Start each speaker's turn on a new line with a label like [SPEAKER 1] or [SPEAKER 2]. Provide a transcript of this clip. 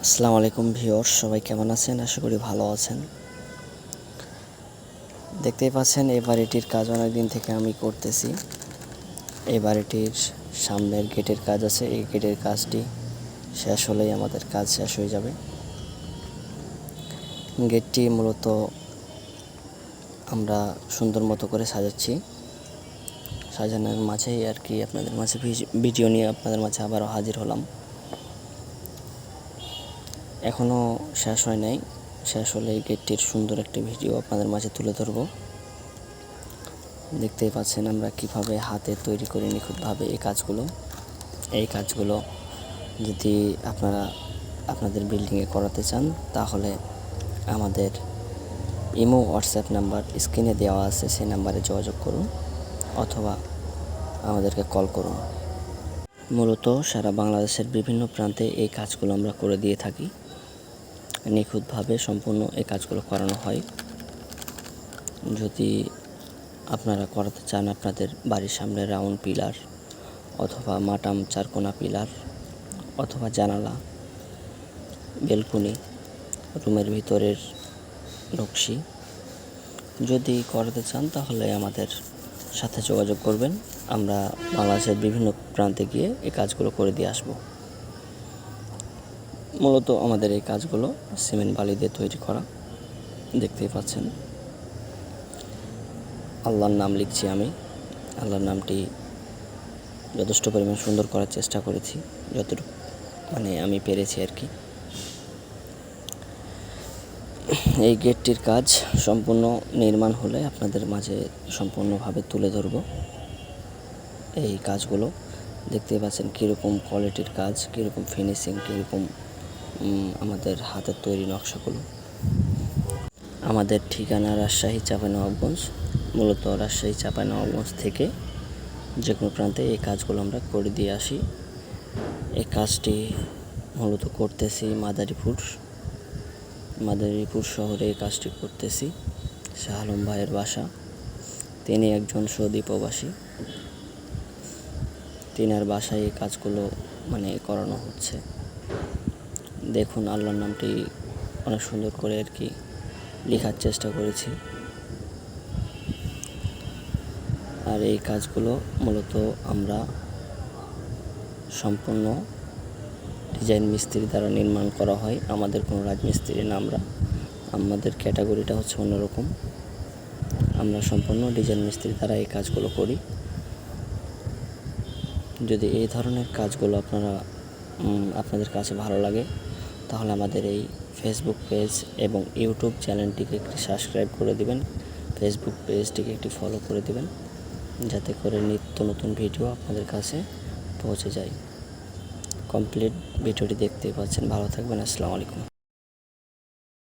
[SPEAKER 1] আসসালামু আলাইকুম ভিউয়ার্স, সবাই কেমন আছেন? আশা করি ভালো আছেন। দেখতেই পাচ্ছেন এই বাড়িটির কাজ অনেক দিন থেকে আমি করতেছি। এই বাড়িটির সামনের গেটের কাজ আছে, এই গেটের কাজটি শেষ হলেই আমাদের কাজ শেষ হয়ে যাবে। গেটটি মূলত আমরা সুন্দর মতো করে সাজাচ্ছি। সাজানোর মাঝেই আর কি আপনাদের মাঝে ভিডিও নিয়ে আপনাদের মাঝে আবারও হাজির হলাম। এখনও শেষ হয় নাই, শেষ হলে গেটটির সুন্দর একটি ভিডিও আপনাদের মাঝে তুলে ধরব। দেখতেই পাচ্ছেন আমরা কিভাবে হাতে তৈরি করি নিখুঁতভাবে এই কাজগুলো যদি আপনারা আপনাদের বিল্ডিংয়ে করাতে চান তাহলে আমাদের ইমো হোয়াটসঅ্যাপ নাম্বার স্ক্রিনে দেওয়া আছে, সেই নাম্বারে যোগাযোগ করুন অথবা আমাদেরকে কল করুন। মূলত সারা বাংলাদেশের বিভিন্ন প্রান্তে এই কাজগুলো আমরা করে দিয়ে থাকি। নিখুঁতভাবে সম্পূর্ণ এই কাজগুলো করানো হয়। যদি আপনারা করাতে চান আপনাদের বাড়ির সামনে রাউন্ড পিলার অথবা মাটাম চারকোনা পিলার অথবা জানালা, বেলকুনি, রুমের ভিতরের নকশি যদি করাতে চান তাহলে আমাদের সাথে যোগাযোগ করবেন। আমরা বাংলাদেশের বিভিন্ন প্রান্তে গিয়ে এই কাজগুলো করে দিয়ে আসব। মূলত আমাদের এই কাজগুলো সিমেন্ট বালি দিয়ে তৈরি করা। দেখতেই পাচ্ছেন আল্লাহর নাম লিখছি আমি। আল্লাহর নামটি যথেষ্ট পরিমাণ সুন্দর করার চেষ্টা করেছি, যতটুকু আমি পেরেছি আর কি। এই গেটটির কাজ সম্পূর্ণ নির্মাণ হলে আপনাদের মাঝে সম্পূর্ণভাবে তুলে ধরব। এই কাজগুলো দেখতেই পাচ্ছেন কীরকম কোয়ালিটির কাজ, কীরকম ফিনিশিং, কীরকম আমাদের হাতের তৈরি নকশাগুলো। আমাদের ঠিকানা রাজশাহী চাঁপাইনবাবগঞ্জ। মূলত রাজশাহী চাঁপাইনবাবগঞ্জ থেকে যে কোনো প্রান্তে এই কাজগুলো আমরা করে দিয়ে আসি। এই কাজটি মূলত করতেছি মাদারীপুর শহরে এই কাজটি করতেছি। শাহ আলম ভাইয়ের বাসা, তিনি একজন সৌদি প্রবাসী। তিনার বাসায় এই কাজগুলো করানো হচ্ছে। দেখুন আল্লাহর নামটি অনেক সুন্দর করে আর কি লেখার চেষ্টা করেছি। আর এই কাজগুলো মূলত আমরা সম্পূর্ণ ডিজাইন মিস্ত্রি দ্বারা নির্মাণ করা হয়। আমাদের কোনো রাজমিস্ত্রি না, আমাদের ক্যাটাগরিটা হচ্ছে অন্যরকম। আমরা সম্পূর্ণ ডিজাইন মিস্ত্রি দ্বারা এই কাজগুলো করি। যদি এই ধরনের কাজগুলো আপনাদের কাছে ভালো লাগে তাহলে আমাদের এই ফেসবুক পেজ এবং ইউটিউব চ্যানেলটিকে একটি সাবস্ক্রাইব করে দিবেন, ফেসবুক পেজটিকে একটি ফলো করে দিবেন, যাতে করে নিত্য নতুন ভিডিও আপনাদের কাছে পৌঁছে যায়। কমপ্লিট ভিডিওটি দেখতেই পাচ্ছেন। ভালো থাকবেন। আসসালামু আলাইকুম।